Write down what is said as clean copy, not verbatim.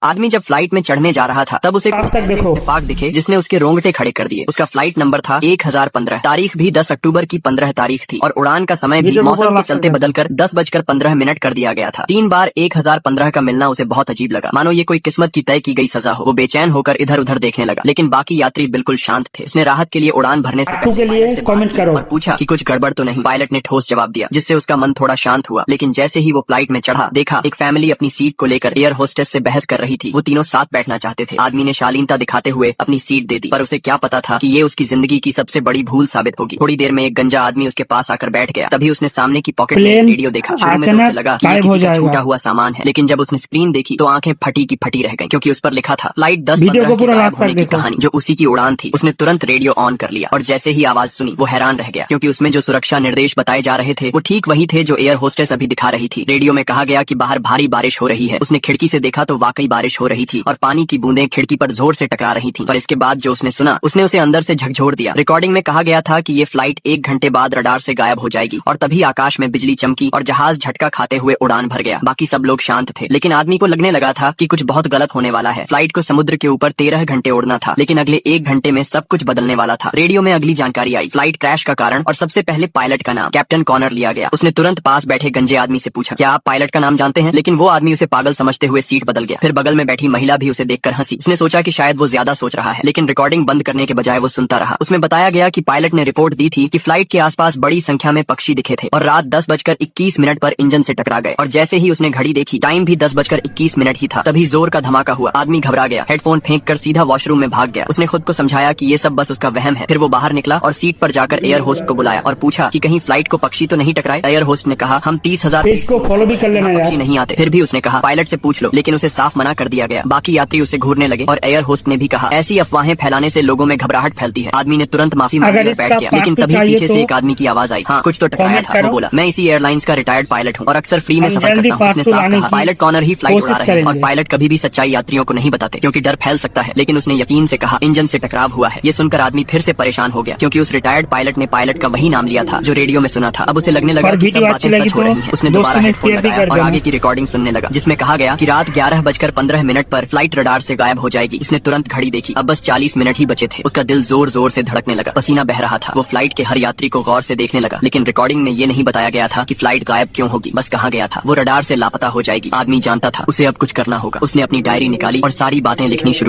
आदमी जब फ्लाइट में चढ़ने जा रहा था तब उसे इत्तेफाक दिखे जिसने उसके रोंगटे खड़े कर दिए। उसका फ्लाइट नंबर था 1015, तारीख भी 10 अक्टूबर की 15 तारीख थी और उड़ान का समय भी मौसम के चलते बदलकर 10:15 कर दिया गया था। 3 बार 1015 का मिलना उसे बहुत अजीब लगा, मानो ये कोई किस्मत की तय की गई सजा हो। वो बेचैन होकर इधर उधर देखने लगा, लेकिन बाकी यात्री बिल्कुल शांत थे। उसने राहत के लिए उड़ान भरने से पहले कमेंट करो और पूछा कि कुछ गड़बड़ तो नहीं। पायलट ने ठोस जवाब दिया, जिससे उसका मन थोड़ा शांत हुआ। लेकिन जैसे ही वो फ्लाइट में चढ़ा, देखा एक फैमिली अपनी सीट को लेकर एयर होस्टेस से बहस कर रही थी। वो तीनों साथ बैठना चाहते थे। आदमी ने शालीनता दिखाते हुए अपनी सीट दे दी, पर उसे क्या पता था कि ये उसकी जिंदगी की सबसे बड़ी भूल साबित होगी। थोड़ी देर में एक गंजा आदमी उसके पास आकर बैठ गया। तभी उसने सामने की पॉकेट में रेडियो देखा। शुरू में तो उसे लगा कि ये किसी का छूटा हुआ सामान है, लेकिन जब उसने स्क्रीन देखी तो आंखें फटी की फटी रह गईं, क्योंकि उस पर लिखा था फ्लाइट 10:15 के गायब होने की कहानी, जो उसी की उड़ान थी। उसने तुरंत रेडियो ऑन कर लिया और जैसे ही आवाज सुनी वो हैरान रह गया, क्योंकि उसमें जो सुरक्षा निर्देश बताए जा रहे थे वो ठीक वही थे जो एयर होस्टेस अभी दिखा रही थी। रेडियो में कहा गया कि बाहर भारी बारिश हो रही है। उसने खिड़की से देखा तो वाकई बारिश हो रही थी और पानी की बूंदें खिड़की पर जोर से टकरा रही थी। पर इसके बाद जो उसने सुना उसने उसे अंदर से झकझोर दिया। रिकॉर्डिंग में कहा गया था कि ये फ्लाइट 1 घंटे बाद रडार से गायब हो जाएगी और तभी आकाश में बिजली चमकी और जहाज झटका खाते हुए उड़ान भर गया। बाकी सब लोग शांत थे, लेकिन आदमी को लगने लगा था कि कुछ बहुत गलत होने वाला है। फ्लाइट को समुद्र के ऊपर 13 घंटे उड़ना था, लेकिन अगले 1 घंटे में सब कुछ बदलने वाला था। रेडियो में अगली जानकारी आई, फ्लाइट क्रैश का कारण और सबसे पहले पायलट का नाम कैप्टन कॉनर लिया गया। उसने तुरंत पास बैठे गंजे आदमी से पूछा, क्या आप पायलट का नाम जानते हैं? लेकिन वो आदमी उसे पागल समझते हुए सीट बदल गया। फिर बगल में बैठी महिला भी उसे देखकर हंसी। उसने सोचा कि शायद वो ज्यादा सोच रहा है, लेकिन रिकॉर्डिंग बंद करने के बजाय वो सुनता रहा। उसमें बताया गया कि पायलट ने रिपोर्ट दी थी कि फ्लाइट के आसपास बड़ी संख्या में पक्षी दिखे थे और रात 10:21 पर इंजन से टकरा गए। और जैसे ही उसने घड़ी देखी, टाइम भी 10:21 ही था। तभी जोर का धमाका हुआ। आदमी घबरा गया, हेडफोन फेंक कर सीधा वॉशरूम में भाग गया। उसने खुद को समझाया कि ये सब बस उसका वहम है। फिर वो बाहर निकला और सीट पर जाकर एयर होस्ट को बुलाया और पूछा कि कहीं फ्लाइट को पक्षी तो नहीं टकराए। एयर होस्ट ने कहा, हम 30,000 को फॉलो भी कर लेना यार, पक्षी नहीं आते। फिर भी उसने कहा पायलट से पूछ लो, लेकिन उसे साफ मना कर दिया गया। बाकी यात्री उसे घूरने लगे और एयर होस्ट ने भी कहा, ऐसी अफवाहें फैलाने से लोगों में घबराहट फैलती है। आदमी ने तुरंत माफी मांगी और बैठ गया, लेकिन तभी पीछे से एक आदमी की आवाज आई, हाँ कुछ तो टकराया था। वो बोला, मैं इसी एयरलाइंस का रिटायर्ड पायलट हूँ और अक्सर फ्री में सफर करता हूँ। उसने साफ कहा, पायलट कॉनर ही फ्लाइट उड़ा रहे हैं और पायलट कभी भी सच्चाई यात्रियों को नहीं बताते, क्योंकि डर फैल सकता है। लेकिन उसने यकीन से कहा, इंजन से टकराव हुआ है। ये सुनकर आदमी फिर से परेशान हो गया, क्योंकि उस रिटायर्ड पायलट ने पायलट का वही नाम लिया था जो रेडियो में सुना था। अब उसे लगने लगा कि सब बातें सच हो रही हैं। उसने दोबारा हेडफोन लगाया और आगे की रिकॉर्डिंग सुनने लगा, जिसमें कहा गया कि रात 11:15 पर फ्लाइट रडार से गायब हो जाएगी। उसने तुरंत घड़ी देखी, अब बस 40 मिनट ही बचे थे। उसका दिल जोर जोर से धड़कने लगा, पसीना बह रहा था। वो फ्लाइट के हर यात्री को गौर से देखने लगा, लेकिन रिकॉर्डिंग में ये नहीं बताया गया था कि फ्लाइट गायब क्यों होगी। बस कहा गया था वो रडार से लापता हो जाएगी। आदमी जानता था उसे अब कुछ करना होगा। उसने अपनी डायरी निकाली और सारी बातें लिखनी शुरू